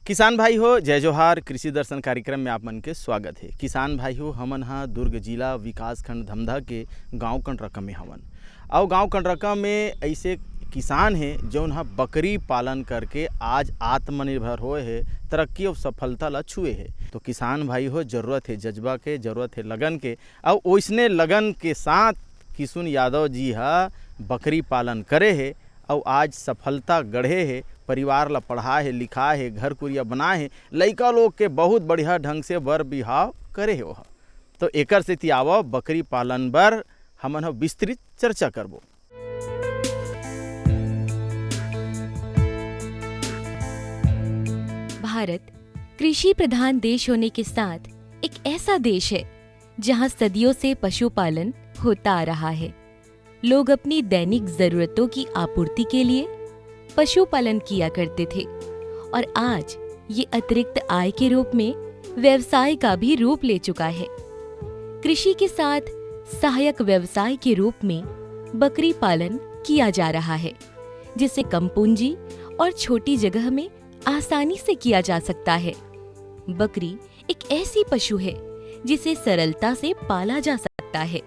किसान भाई हो जय जोहार। कृषि दर्शन कार्यक्रम में आप मन के स्वागत है। किसान भाई हो हमन हा दुर्ग जिला विकास खंड धमधा के गांव कंडरका में हवन और गांव कंडरका में ऐसे किसान हैं जौन हा बकरी पालन करके आज आत्मनिर्भर होए है, तरक्की और सफलता ला छुए है। तो किसान भाई हो जरूरत है जज्बा के, जरूरत है लगन के, और ओइसने लगन के साथ किशुन यादव जी हा बकरी पालन करे है और आज सफलता गढ़े है। परिवार ला पढ़ा है, लिखा है, घर कुरिया बना है, लइका लोग के बहुत बढ़िया ढंग से बर बिहाव करे है। वह तो एकर से तियाव बकरी पालन बर हमन विस्तृत चर्चा करबो। भारत कृषि प्रधान देश होने के साथ एक ऐसा देश है जहां सदियों से पशुपालन होता आ रहा है। लोग अपनी दैनिक जरूरतों की आपूर्ति के लिए पशुपालन किया करते थे और आज ये अतिरिक्त आय के रूप में व्यवसाय का भी रूप ले चुका है। कृषि के साथ सहायक व्यवसाय के रूप में बकरी पालन किया जा रहा है, जिसे कम पूंजी और छोटी जगह में आसानी से किया जा सकता है। बकरी एक ऐसी पशु है जिसे सरलता से पाला जा सकता है।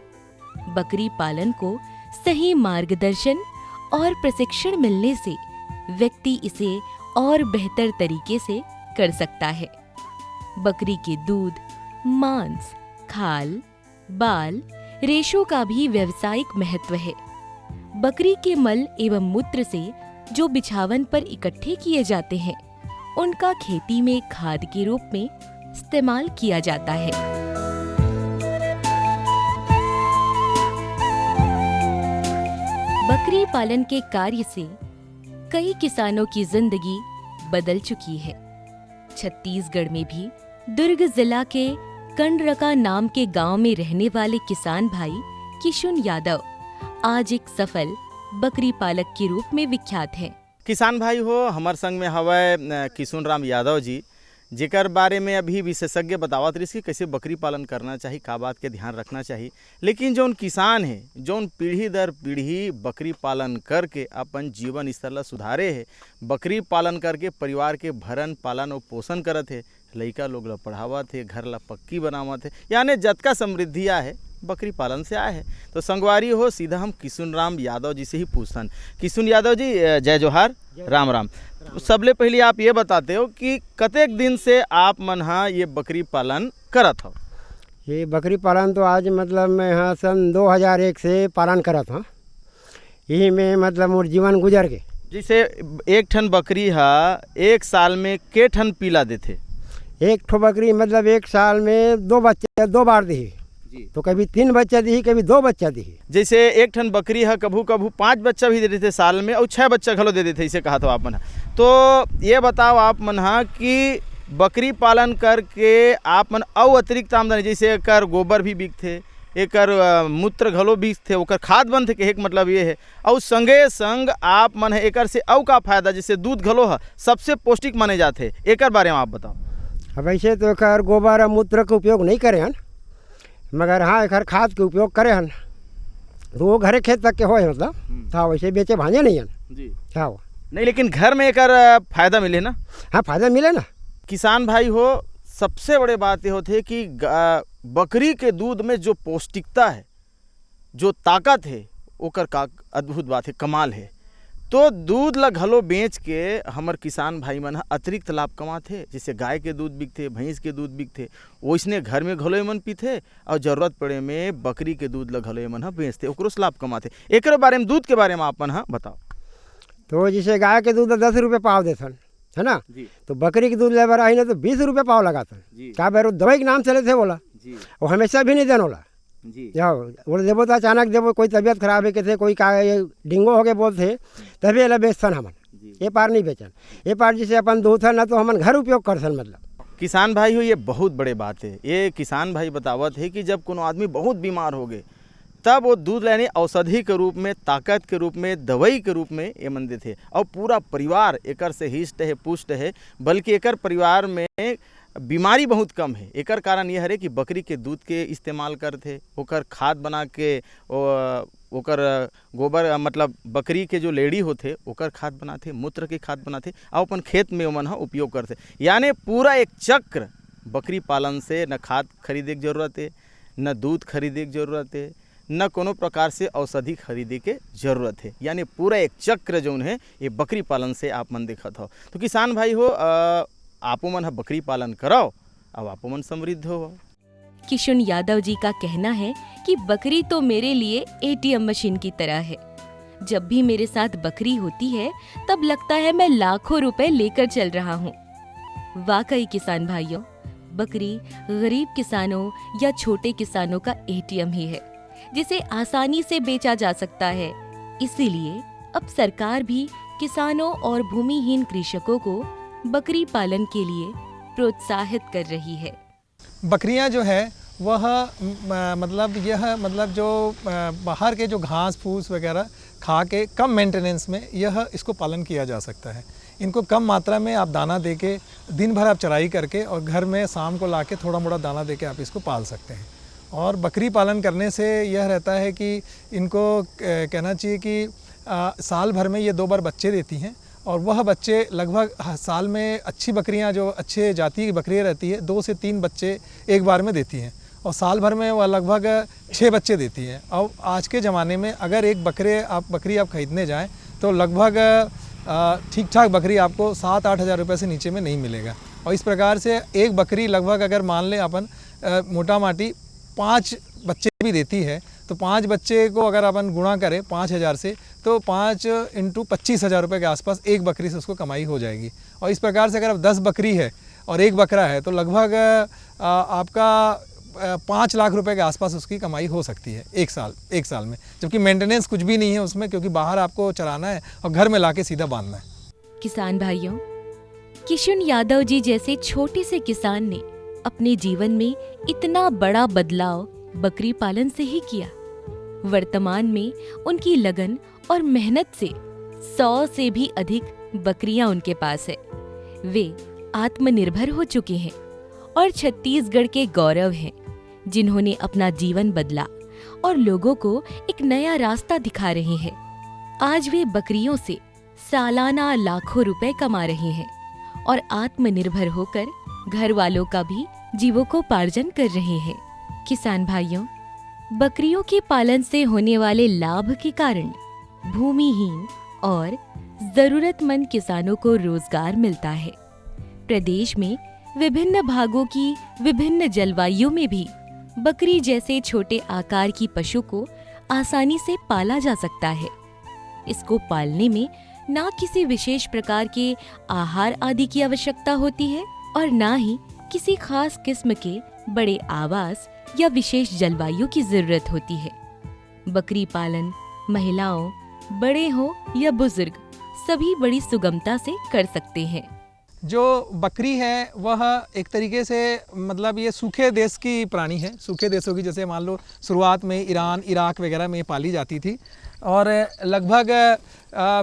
बकरी पालन को सही मार्गदर्शन और प्रशिक्षण मिलने से व्यक्ति इसे और बेहतर तरीके से कर सकता है। बकरी के दूध, मांस, खाल, बाल, रेशों का भी व्यावसायिक महत्व है। बकरी के मल एवं मूत्र से जो बिछावन पर इकट्ठे किए जाते हैं, उनका खेती में खाद के रूप में इस्तेमाल किया जाता है। बकरी पालन के कार्य से कई किसानों की जिंदगी बदल चुकी है। छत्तीसगढ़ में भी दुर्ग जिला के कंडरका नाम के गांव में रहने वाले किसान भाई किशुन यादव आज एक सफल बकरी पालक के रूप में विख्यात हैं। किसान भाई हो हमार संग में हवय किशुन राम यादव जी, जेकर बारे में अभी विशेषज्ञ बतावत रही कि कैसे बकरी पालन करना चाहिए, का बात के ध्यान रखना चाहिए। लेकिन जौन किसान है जौन पीढ़ी दर पीढ़ी बकरी पालन करके अपन जीवन स्तर ला सुधारे है, बकरी पालन करके परिवार के भरण पालन और पोषण करत है, लइका लोग ला पढ़ावत है, घर ला पक्की बनावत है, यानी जतका समृद्धि है बकरी पालन से आए है। तो संगवारी हो सीधा हम किशुन राम यादव जी से ही पूछतन। किशुन यादव जी जय जोहार, राम राम। सबले पहले आप ये बताते हो कि कतेक दिन से आप मन हा ये बकरी पालन करत हो? ये बकरी पालन तो आज मतलब मैं यहाँ सन 2001 से पालन करत हूँ। यही में मतलब मोर जीवन गुजर के। जैसे एक ठन बकरी हा एक साल में के ठन पीला देथे? एक ठो बकरी मतलब एक साल में 2 बच्चे 2 बार दी, तो कभी 3 बच्चा दी, कभी 2 बच्चा दी। जैसे एक ठन बकरी है कभू कभू 5 बच्चा भी दे देते साल में और 6 बच्चा घलो दे देते, इसे कहा तो आप मन। तो ये बताओ आप मन कि बकरी पालन करके आप मन और अतिरिक्त आमदनी, जैसे एकर गोबर भी बिकथे, एकर मूत्र घलो बिकथे, ओकर खाद बनथे, के एक मतलब ये है, और संगे संग आप मन एकर से और का फायदा, जैसे दूध घलो है सबसे पौष्टिक माने जाते, एकर बारे में आप बताओ। अब ऐसे तो एकर गोबर और मूत्र का उपयोग नहीं करे हन, मगर हाँ एक खाद के उपयोग करे हन, तो वो घरे खेत तक के होए मतलब था, वैसे बेचे भांजे नहीं हन जी। हाँ नहीं, लेकिन घर में एक फायदा मिले ना। हाँ फायदा मिले ना। किसान भाई हो सबसे बड़े बात ये होती है कि बकरी के दूध में जो पौष्टिकता है, जो ताकत है, ओकर का अद्भुत बात है, कमाल है। तो दूध ला घलो बेच के हमर किसान भाई मन अतिरिक्त लाभ कमाथे। जैसे गाय के दूध बिकथे, भैंस के दूध बिकथे, वैसने घर में घलो मन पीथे और जरूरत पड़े में बकरी के दूध ला घलो मन बेचते, ओकरो से लाभ कमाथे। एक बारे में दूध के बारे में आप मन बताओ। तो जैसे गाय के दूध 10 रुपये पाव देथन, है ना जी। तो बकरी के दूध लेबर आई ना तो 20 रुपये पाव लगाथन। क्या बैर दवाई के नाम चले थे बोला जी, और हमेशा भी नहीं देना बोला जी। जाओ बोले देवो तो अचानक देवो, कोई तबीयत खराब है कैसे, कोई का डेंगू हो गए बोलते, तभी अला बेचथन हमन, ये पार नहीं बेचन। ये पार जैसे अपन दूथन ना तो हमन घर उपयोग करथन। मतलब किसान भाई हो ये बहुत बड़े बात है। ये किसान भाई बतावत है कि जब कोनो आदमी बहुत बीमार हो गए तब वो दूध लेने औषधि के रूप में, ताकत के रूप में, दवाई के रूप में ये मन देते, और पूरा परिवार एकर से हिष्ट है, पुष्ट है, बल्कि एकर परिवार में बीमारी बहुत कम है। एकर कारण यह है कि बकरी के दूध के इस्तेमाल करते, ओकर खाद बना के ओकर गोबर मतलब बकरी के जो लेड़ी होथे ओकर खाद बनाथे, मूत्र के खाद बनाथे और अपन खेत में ओमन ह उपयोग करथे। यानी पूरा एक चक्र बकरी पालन से न खाद खरीदे के जरूरत है, न दूध खरीदे के जरूरत है, न कोनो प्रकार से औषधि खरीदे के जरूरत है। यानी पूरा एक चक्र जौन है ये बकरी पालन से आप मन देखत हो। तो किसान भाई हो आपो मन ह बकरी पालन कराओ और आपो मन समृद्ध हो। किशुन यादव जी का कहना है कि बकरी तो मेरे लिए एटीएम मशीन की तरह है। जब भी मेरे साथ बकरी होती है तब लगता है मैं लाखों रुपए लेकर चल रहा हूँ। वाकई किसान भाइयों, बकरी गरीब किसानों या छोटे किसानों का एटीएम ही है जिसे आसानी से बेचा जा सकता है। इसीलिए अब सरकार भी किसानों और भूमिहीन कृषकों को बकरी पालन के लिए प्रोत्साहित कर रही है। बकरियां जो है वह मतलब जो बाहर के जो घास फूस वगैरह खा के कम मेंटेनेंस में इसको पालन किया जा सकता है। इनको कम मात्रा में आप दाना देके दिन भर आप चराई करके और घर में शाम को लाके थोड़ा मोड़ा दाना देके आप इसको पाल सकते हैं। और बकरी पालन करने से यह रहता है कि इनको कहना चाहिए कि साल भर में ये 2 बार बच्चे देती हैं और वह बच्चे लगभग साल में अच्छी बकरियां जो अच्छे जाति की बकरियां रहती है 2 से 3 बच्चे एक बार में देती हैं और साल भर में वह लगभग 6 बच्चे देती हैं। और आज के ज़माने में अगर एक बकरी आप ख़रीदने जाएं तो लगभग ठीक ठाक बकरी आपको 7-8 हज़ार रुपये से नीचे में नहीं मिलेगा। और इस प्रकार से एक बकरी लगभग अगर मान लें अपन मोटा माटी 5 बच्चे भी देती है तो 5 बच्चे को अगर अपन गुणा करें 5,000 से तो 5 × 25,000 रुपये के आसपास एक बकरी से उसको कमाई हो जाएगी। और इस प्रकार से अगर अब 10 बकरी है और एक बकरा है तो लगभग आपका 5 लाख रुपए के आसपास उसकी कमाई हो सकती है एक साल में, जबकि मेंटेनेंस कुछ भी नहीं है उसमें, क्योंकि बाहर आपको चराना है और घर में लाके सीधा बांधना है। किसान भाइयों, किशुन यादव जी जैसे छोटे से किसान ने अपने जीवन में इतना बड़ा बदलाव बकरी पालन से ही किया। वर्तमान में उनकी लगन और मेहनत से 100 से भी अधिक बकरियां उनके पास है। वे आत्मनिर्भर हो चुके हैं और छत्तीसगढ़ के गौरव हैं, जिन्होंने अपना जीवन बदला और लोगों को एक नया रास्ता दिखा रहे हैं। आज वे बकरियों से सालाना लाखों रुपए कमा रहे हैं और आत्मनिर्भर होकर घर वालों का भी जीविकोपार्जन कर रहे हैं। किसान भाइयों, बकरियों के पालन से होने वाले लाभ के कारण भूमिहीन और जरूरतमंद किसानों को रोजगार मिलता है। प्रदेश में विभिन्न भागों की विभिन्न जलवायु में भी बकरी जैसे छोटे आकार की पशु को आसानी से पाला जा सकता है। इसको पालने में ना किसी विशेष प्रकार के आहार आदि की आवश्यकता होती है और ना ही किसी खास किस्म के बड़े आवास या विशेष जलवायु की जरूरत होती है। बकरी पालन महिलाओं, बड़े हो या बुजुर्ग, सभी बड़ी सुगमता से कर सकते हैं। जो बकरी है वह एक तरीके से मतलब ये सूखे देश की प्राणी है। सूखे देशों की, जैसे मान लो शुरुआत में ईरान, इराक वगैरह में पाली जाती थी और लगभग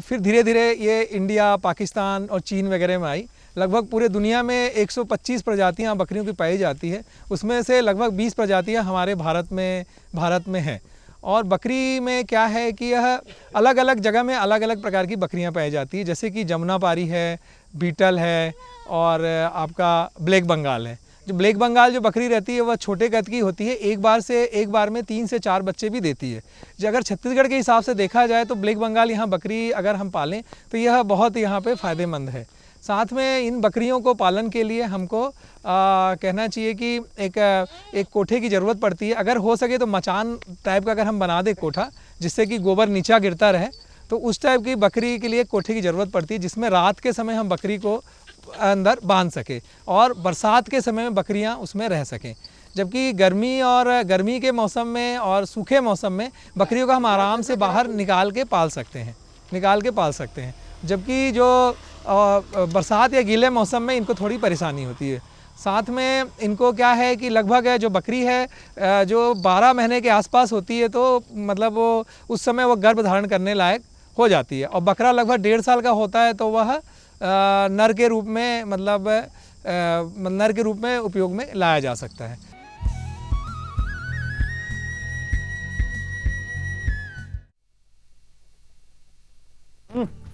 फिर धीरे धीरे ये इंडिया, पाकिस्तान और चीन वगैरह में आई। लगभग पूरे दुनिया में 125 प्रजातियां बकरियों की पाई जाती है, उसमें से लगभग 20 प्रजातियां हमारे भारत में हैं। और बकरी में क्या है कि यह अलग अलग जगह में अलग अलग प्रकार की बकरियां पाई जाती है, जैसे कि जमुनापारी है, बीटल है और आपका ब्लैक बंगाल है। जो ब्लैक बंगाल जो बकरी रहती है वह छोटे कद की होती है, एक बार में 3 से 4 बच्चे भी देती है। जो अगर छत्तीसगढ़ के हिसाब से देखा जाए तो ब्लैक बंगाल यहाँ बकरी अगर हम पालें तो यह बहुत यहाँ पे फ़ायदेमंद है। साथ में इन बकरियों को पालन के लिए हमको कहना चाहिए कि एक कोठे की ज़रूरत पड़ती है। अगर हो सके तो मचान टाइप का अगर हम बना दें कोठा, जिससे कि गोबर नीचा गिरता रहे, तो उस टाइप की बकरी के लिए कोठे की ज़रूरत पड़ती है, जिसमें रात के समय हम बकरी को अंदर बांध सके और बरसात के समय में बकरियां उसमें रह सकें। जबकि गर्मी के मौसम में और सूखे मौसम में बकरियों को हम आराम से बाहर निकाल के पाल सकते हैं। जबकि जो बरसात या गीले मौसम में इनको थोड़ी परेशानी होती है। साथ में इनको क्या है कि लगभग जो बकरी है जो 12 महीने के आसपास होती है, तो मतलब वो उस समय वो गर्भ धारण करने लायक हो जाती है। और बकरा लगभग 1.5 साल का होता है तो वह नर के रूप में उपयोग में लाया जा सकता है।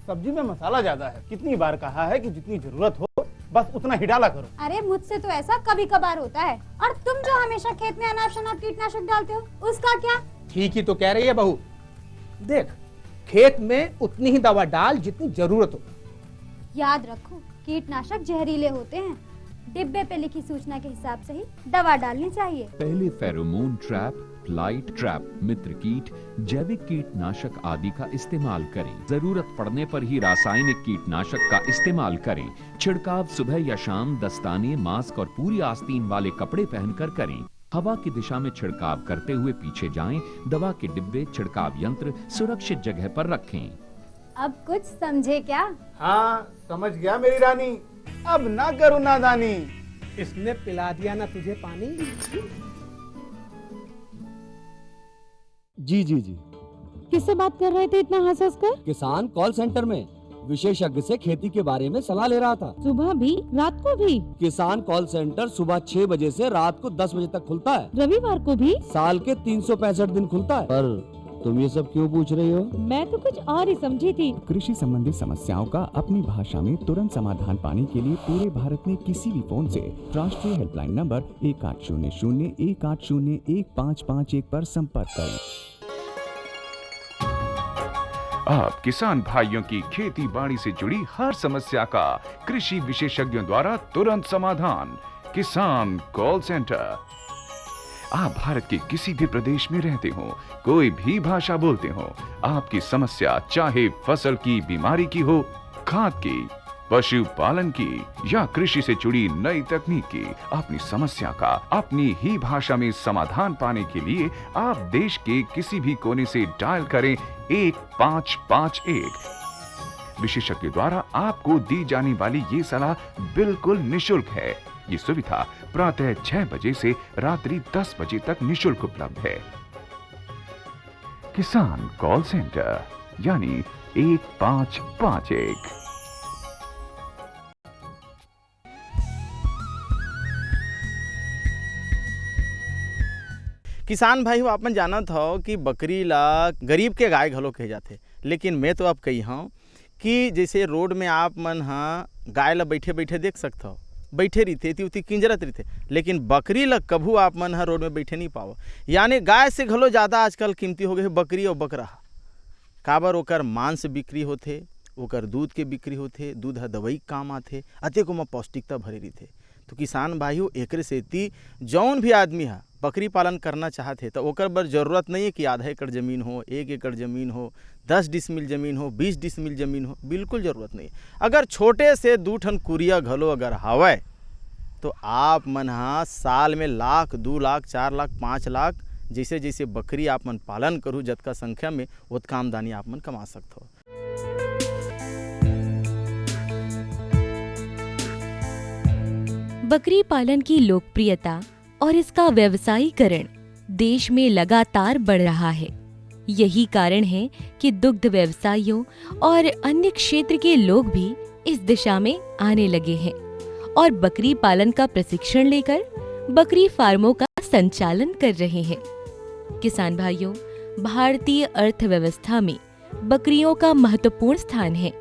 सब्जी में मसाला ज्यादा है। कितनी बार कहा है कि जितनी जरूरत हो बस उतना ही डाला करो। अरे मुझसे तो ऐसा कभी कभार होता है। और तुम जो हमेशा खेत में अनाप शनाप कीटनाशक डालते हो, उसका क्या? ठीक ही तो कह रही है बहू। देख, खेत में उतनी ही दवा डाल जितनी जरूरत हो। याद रखो, कीटनाशक जहरीले होते हैं। डिब्बे पे लिखी सूचना के हिसाब से ही दवा डालनी चाहिए। पहले फेरोमोन ट्रैप, फ्लाइट ट्रैप, मित्र कीट, जैविक कीटनाशक आदि का इस्तेमाल करें। जरूरत पड़ने पर ही रासायनिक कीटनाशक का इस्तेमाल करें। छिड़काव सुबह या शाम दस्ताने, मास्क और पूरी आस्तीन वाले कपड़े पहनकर करें। हवा की दिशा में छिड़काव करते हुए पीछे जाएं। दवा के डिब्बे, छिड़काव यंत्र सुरक्षित जगह पर रखें। अब कुछ समझे क्या? हाँ समझ गया मेरी रानी, अब ना करो नादानी। इसने पिला दिया ना तुझे पानी। जी जी जी। किससे बात कर रहे थे इतना हंस हंस कर? किसान कॉल सेंटर में विशेषज्ञ से खेती के बारे में सलाह ले रहा था। सुबह भी रात को भी? किसान कॉल सेंटर सुबह 6 बजे से रात को 10 बजे तक खुलता है। रविवार को भी? साल के 365 दिन खुलता है। पर तुम ये सब क्यों पूछ रही हो? मैं तो कुछ और ही समझी थी। कृषि संबंधी समस्याओं का अपनी भाषा में तुरंत समाधान पाने के लिए पूरे भारत में किसी भी फोन से राष्ट्रीय हेल्पलाइन नंबर 1800-1801-551 पर संपर्क करें। आप किसान भाइयों की खेती बाड़ी से जुड़ी हर समस्या का कृषि विशेषज्ञों द्वारा तुरंत समाधान। किसान कॉल सेंटर। आप भारत के किसी भी प्रदेश में रहते हो, कोई भी भाषा बोलते हो, आपकी समस्या चाहे फसल की बीमारी की हो, खाद की, पशुपालन की या कृषि से जुड़ी नई तकनीक की, अपनी समस्या का अपनी ही भाषा में समाधान पाने के लिए आप देश के किसी भी कोने से डायल करें 1551। विशेषज्ञ द्वारा आपको दी जाने वाली ये सलाह बिल्कुल निशुल्क है। ये सुविधा प्रातः 6 बजे से रात्रि 10 बजे तक निशुल्क उपलब्ध है। किसान कॉल सेंटर यानी 1551। किसान भाई हो, आपन जानत हो कि बकरी ला गरीब के गाय घलो कहे जाथे। लेकिन मैं तो अब कही हूँ कि जैसे रोड में आप मन हाँ गाय ला बैठे बैठे देख सकते हो, बैठे रहते ती उती किंजरत रहते, लेकिन बकरी ला कभू आप मन हाँ रोड में बैठे नहीं पाओ। यानी गाय से घलो ज़्यादा आजकल कीमती हो गए बकरी और बकरा। काबर ओकर मांस बिक्री होथे, ओकर दूध के बिक्री होथे, दूध ह दवाई काम आथे, अतेको में पौष्टिकता भरे रहथे। तो किसान भाइयों एकरे सेती जौन भी आदमी है बकरी पालन करना चाहते तो ओकर बर जरूरत नहीं है कि आधा एकड़ ज़मीन हो, 1 एकड़ ज़मीन हो, 10 डिसमिल ज़मीन हो, 20 डिसमिल ज़मीन हो, बिल्कुल ज़रूरत नहीं। अगर छोटे से 2 ठन कुरिया घलो अगर हवय तो आप मन हाँ साल में लाख, 2 लाख, 4 लाख, 5 लाख जैसे जैसे बकरी आप मन पालन करूँ जतका संख्या में उतका आमदनी आप मन कमा सकते हो। बकरी पालन की लोकप्रियता और इसका व्यवसायीकरण देश में लगातार बढ़ रहा है। यही कारण है कि दुग्ध व्यवसायियों और अन्य क्षेत्र के लोग भी इस दिशा में आने लगे हैं और बकरी पालन का प्रशिक्षण लेकर बकरी फार्मों का संचालन कर रहे हैं। किसान भाइयों, भारतीय अर्थव्यवस्था में बकरियों का महत्वपूर्ण स्थान है।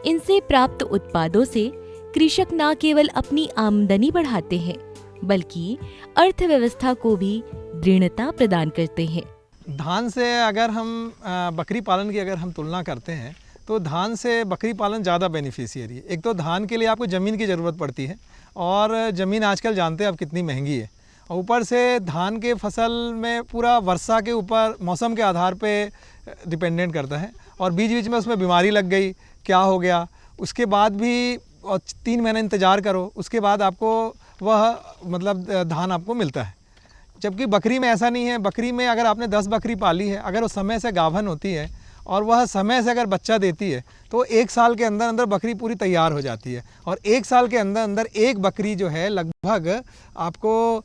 इनसे प्राप्त उत्पादों से कृषक न केवल अपनी आमदनी बढ़ाते हैं बल्कि अर्थव्यवस्था को भी दृढ़ता प्रदान करते हैं। धान से अगर हम बकरी पालन की अगर हम तुलना करते हैं तो धान से बकरी पालन ज़्यादा बेनिफिशियरी है। एक तो धान के लिए आपको ज़मीन की ज़रूरत पड़ती है और ज़मीन आजकल जानते हैं आप कितनी महंगी है, और ऊपर से धान के फसल में पूरा वर्षा के ऊपर मौसम के आधार पे डिपेंडेंट करता है, और बीच बीच में उसमें बीमारी लग गई, क्या हो गया, उसके बाद भी 3 महीने इंतज़ार करो, उसके बाद आपको वह मतलब धान आपको मिलता है। जबकि बकरी में ऐसा नहीं है। बकरी में अगर आपने 10 बकरी पाली है, अगर वो समय से गाभन होती है और वह समय से अगर बच्चा देती है तो 1 साल के अंदर अंदर बकरी पूरी तैयार हो जाती है, और 1 साल के अंदर अंदर एक बकरी जो है लगभग आपको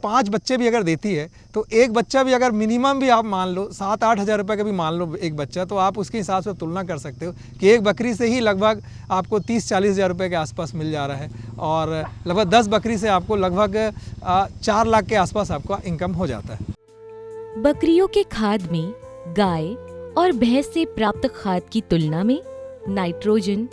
5 बच्चे भी अगर देती है तो एक बच्चा भी अगर मिनिमम भी आप मान लो 7-8 हज़ार रुपये का भी मान लो एक बच्चा, तो आप उसके हिसाब से तुलना कर सकते हो कि एक बकरी से ही लगभग आपको 30-40 हज़ार रुपये के आसपास मिल जा रहा है, और लगभग 10 बकरी से आपको लगभग 4 लाख के आसपास आपका इनकम हो जाता है। बकरियों के खाद में गाय और भैंस से प्राप्त खाद की तुलना में नाइट्रोजन,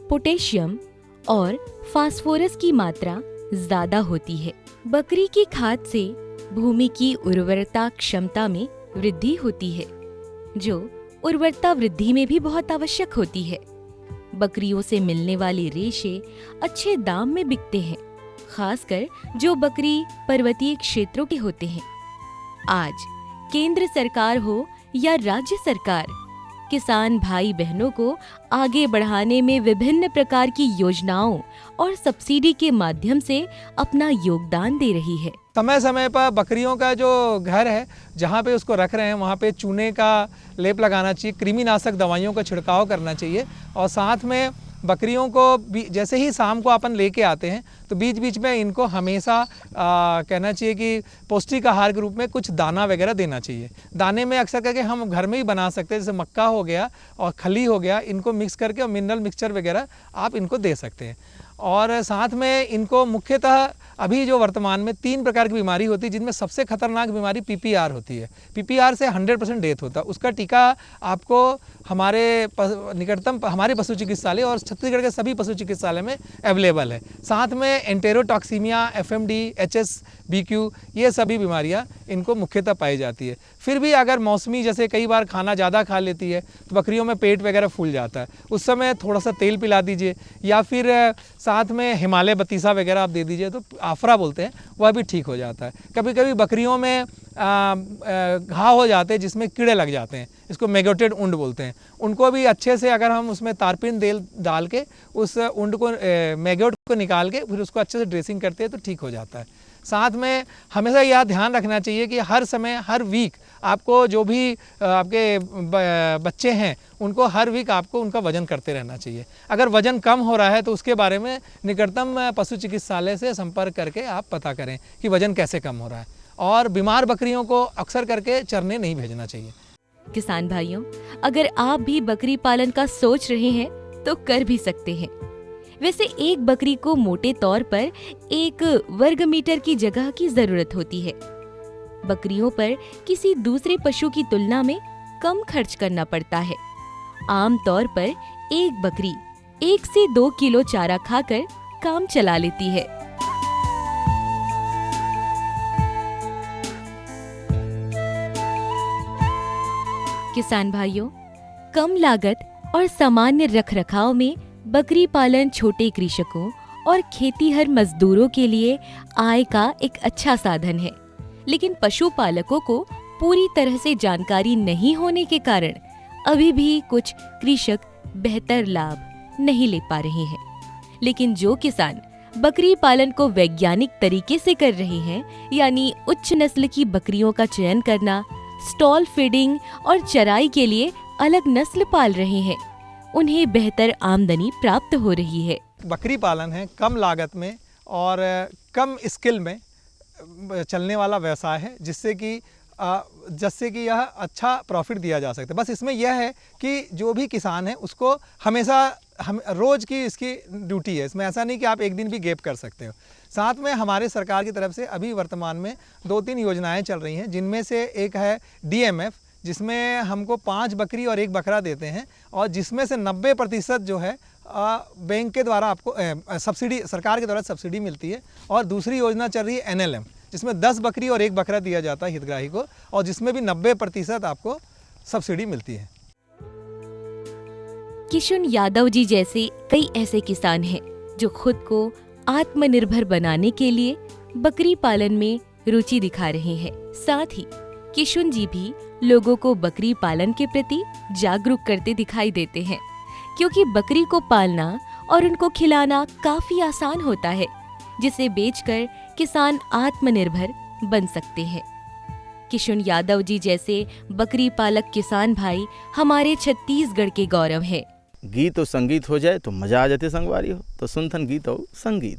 पोटेशियम और फास्फोरस की मात्रा ज्यादा होती है। बकरी की खाद से भूमि की उर्वरता क्षमता में वृद्धि होती है, जो उर्वरता वृद्धि में भी बहुत आवश्यक होती है। बकरियों से मिलने वाले रेशे अच्छे दाम में बिकते हैं, खासकर जो बकरी पर्वतीय क्षेत्रों के होते हैं। आज केंद्र सरकार हो या राज्य सरकार, किसान भाई बहनों को आगे बढ़ाने में विभिन्न प्रकार की योजनाओं और सब्सिडी के माध्यम से अपना योगदान दे रही है। समय समय पर बकरियों का जो घर है जहाँ पे उसको रख रहे हैं वहाँ पे चूने का लेप लगाना चाहिए, कृमिनाशक दवाइयों का छिड़काव करना चाहिए। और साथ में बकरियों को जैसे ही शाम को अपन लेके आते हैं तो बीच बीच में इनको हमेशा कहना चाहिए कि पौष्टिक आहार के रूप में कुछ दाना वगैरह देना चाहिए। दाने में अक्सर करके हम घर में ही बना सकते हैं, जैसे मक्का हो गया और खली हो गया, इनको मिक्स करके और मिनरल मिक्सचर वगैरह आप इनको दे सकते हैं। और साथ में इनको मुख्यतः अभी जो वर्तमान में 3 प्रकार की बीमारी होती है, जिनमें सबसे खतरनाक बीमारी PPR होती है। PPR से 100% डेथ होता है। उसका टीका आपको हमारे निकटतम हमारे पशु चिकित्सालय और छत्तीसगढ़ के सभी पशु चिकित्सालय में अवेलेबल है। साथ में एंटेरोटॉक्सीमिया, FMD, HSBQ, ये सभी बीमारियां इनको मुख्यतः पाई जाती है। फिर भी अगर मौसमी जैसे कई बार खाना ज़्यादा खा लेती है तो बकरियों में पेट वगैरह फूल जाता है, उस समय थोड़ा सा तेल पिला दीजिए, या फिर साथ में हिमालय बतीसा वगैरह आप दे दीजिए तो आफरा बोलते हैं, वह भी ठीक हो जाता है। कभी कभी बकरियों में घाव हो जाते हैं जिसमें कीड़े लग जाते हैं, इसको मैगोटेड उंड बोलते हैं। उनको भी अच्छे से अगर हम उसमें तारपीन तेल डाल के उस उंड को मैगोट को निकाल के फिर उसको अच्छे से ड्रेसिंग करते हैं तो ठीक हो जाता है। साथ में हमेशा यह ध्यान रखना चाहिए कि हर समय हर वीक आपको जो भी आपके बच्चे हैं उनको हर वीक आपको उनका वजन करते रहना चाहिए। अगर वजन कम हो रहा है तो उसके बारे में निकटतम पशु चिकित्सालय से संपर्क करके आप पता करें कि वजन कैसे कम हो रहा है। और बीमार बकरियों को अक्सर करके चरने नहीं भेजना चाहिए। किसान भाइयों, अगर आप भी बकरी पालन का सोच रहे हैं तो कर भी सकते हैं। वैसे एक बकरी को मोटे तौर पर 1 वर्ग मीटर की जगह की जरूरत होती है। बकरियों पर किसी दूसरे पशु की तुलना में कम खर्च करना पड़ता है। आमतौर पर एक बकरी 1 से 2 किलो चारा खाकर काम चला लेती है। किसान भाइयों, कम लागत और सामान्य रखरखाव में बकरी पालन छोटे कृषकों और खेतीहर मजदूरों के लिए आय का एक अच्छा साधन है, लेकिन पशुपालकों को पूरी तरह से जानकारी नहीं होने के कारण अभी भी कुछ कृषक बेहतर लाभ नहीं ले पा रहे हैं। लेकिन जो किसान बकरी पालन को वैज्ञानिक तरीके से कर रहे हैं, यानी उच्च नस्ल की बकरियों का चयन करना, स्टॉल फीडिंग और चराई के लिए अलग नस्ल पाल रहे हैं, उन्हें बेहतर आमदनी प्राप्त हो रही है। बकरी पालन है कम लागत में और कम स्किल में चलने वाला व्यवसाय है, जिससे कि यह अच्छा प्रॉफिट दिया जा सकता है। बस इसमें यह है कि जो भी किसान है उसको हमेशा रोज़ की इसकी ड्यूटी है, इसमें ऐसा नहीं कि आप एक दिन भी गैप कर सकते हो। साथ में हमारे सरकार की तरफ से अभी वर्तमान में 2-3 योजनाएं चल रही हैं, जिनमें से एक है DMF, जिसमें हमको 5 बकरी और 1 बकरा देते हैं, और जिसमें से 90% जो है बैंक के द्वारा आपको सब्सिडी, सरकार के द्वारा सब्सिडी मिलती है। और दूसरी योजना चल रही है NLM, जिसमें 10 बकरी और 1 बकरा दिया जाता है हितग्राही को, और जिसमें भी 90% आपको सब्सिडी मिलती है। किशुन यादव जी जैसे कई ऐसे किसान हैं जो खुद को आत्मनिर्भर बनाने के लिए बकरी पालन में रुचि दिखा रहे हैं। साथ ही किशुन जी भी लोगों को बकरी पालन के प्रति जागरूक करते दिखाई देते हैं, क्योंकि बकरी को पालना और उनको खिलाना काफी आसान होता है, जिसे बेचकर किसान आत्मनिर्भर बन सकते हैं। किशुन यादव जी जैसे बकरी पालक किसान भाई हमारे छत्तीसगढ़ के गौरव हैं। गीत और संगीत हो जाए तो मजा आ जाते संगवारी हो, तो सुनथन गीत और संगीत।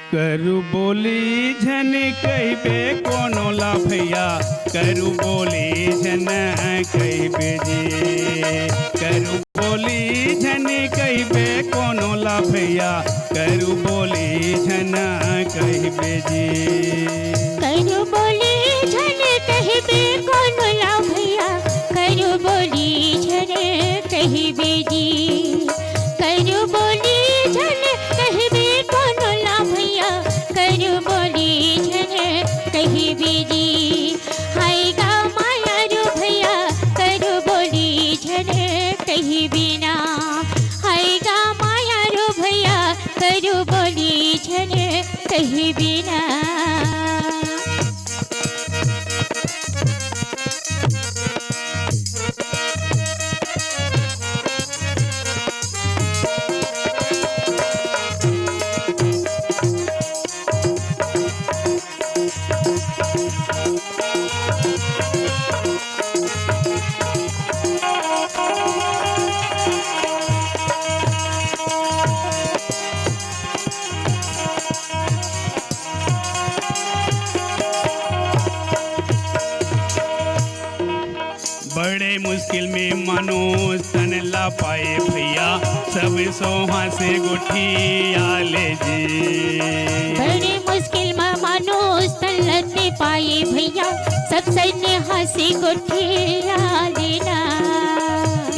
करु बोली झन कहबे कोनो ला भैया, करु बोली झन कहबे जी, करु बोली झन कहबे कोनो ला भैया, करु बोली झन कहबे जी, करु बोली झन कहबे कोनो ला भैया, बिना। बड़े मुश्किल में मनो तन ला पाए भैया, सब सोहा से गुठिया ले जी। बड़े मुश्किल में मनुष्य तलते पाए भैया, सब सैन्य हंसी गुठिया लेना।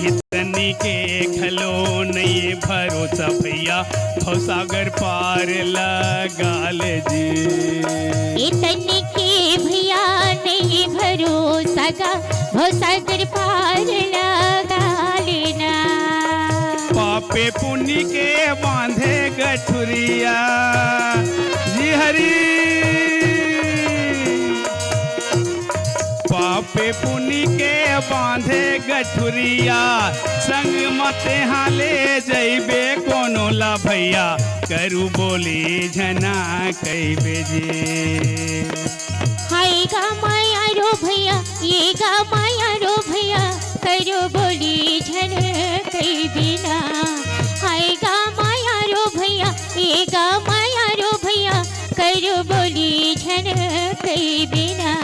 इतनी के खलो नहीं भरोसा भैया, भवसागर पार लगा ले जी। इतनी के भैया नहीं भरोसा गा, भवसागर पार लगा लेना। पापे पुण्य के बांधे गठुरिया जी हरी, पापे पुण्य के बांधे गठुरिया, संग मते हाले जइबे कोनो ला भैया, करू बोली झना कइबे जी। हाय गा माया रो भैया, ये गा माया रो भैया, करो बोली झन कई बिना। हाय गा माया रो भैया, ये गा माया रो भैया, करो बोली झन कई बिना।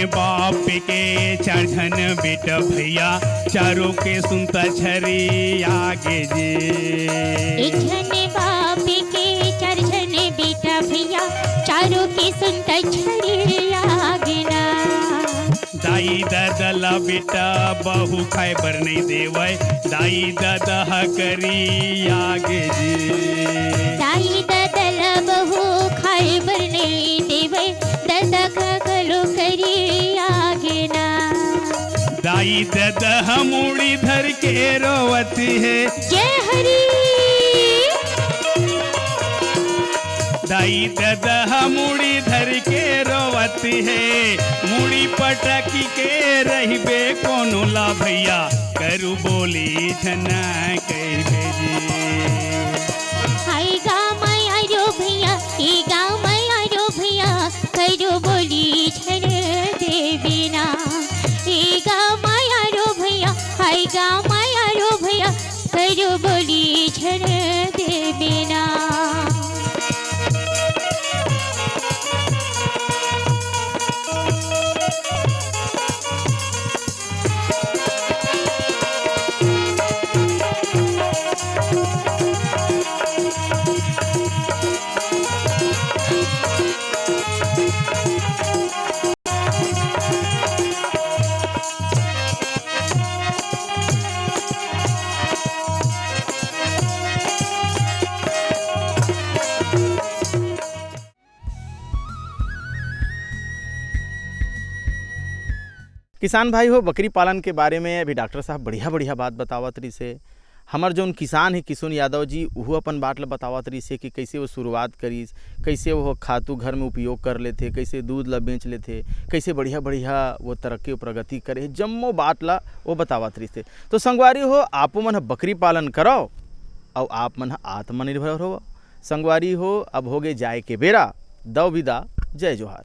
बाप के चार झन बेटा भैया, चारों के सुनता छरी आगे जी। एक झने बाप के चार झने बेटा भैया, चारों के सुनता छरी आगे ना। दाई दादा बेटा बहु खाए बर नहीं देवै, दाई दादा करी आगे जी। दाई दादा बहु खाए बर नहीं देवै, दादा खगलो करी आगे ना। दाई दादा मुड़ी धर के रोवती है जय हरी। दाई दादा मुड़ी धर के रोवती है, मुड़ी पटकी के रहिबे कोनो ला भैया, करू बोली झना कइबे जी। हाय गा माया रो भैया, ये गा माया रो भैया, करू बोली झन दे बिना। ये गा माया रो भैया, हाय गा माया रो भैया, करू बोली झन दे बिना। किसान भाई हो, बकरी पालन के बारे में अभी डॉक्टर साहब बढ़िया बढ़िया बात बतावत रही से। हमार जौन किसान है किशुन यादव जी, वो अपन बात ला बतावत रही से कि कैसे वो शुरुआत करी, कैसे वो खातू घर में उपयोग कर लेते, कैसे दूध ला बेच लेते, कैसे बढ़िया बढ़िया वो तरक्की प्रगति करे, जम्मो बात ला वो बतावत रही से। तो संगवारी हो, आप मन बकरी पालन करो और आप मन आत्मनिर्भर हो। संगवारी हो, अब हो गए जाए के बेरा, दव विदा, जय जोहार।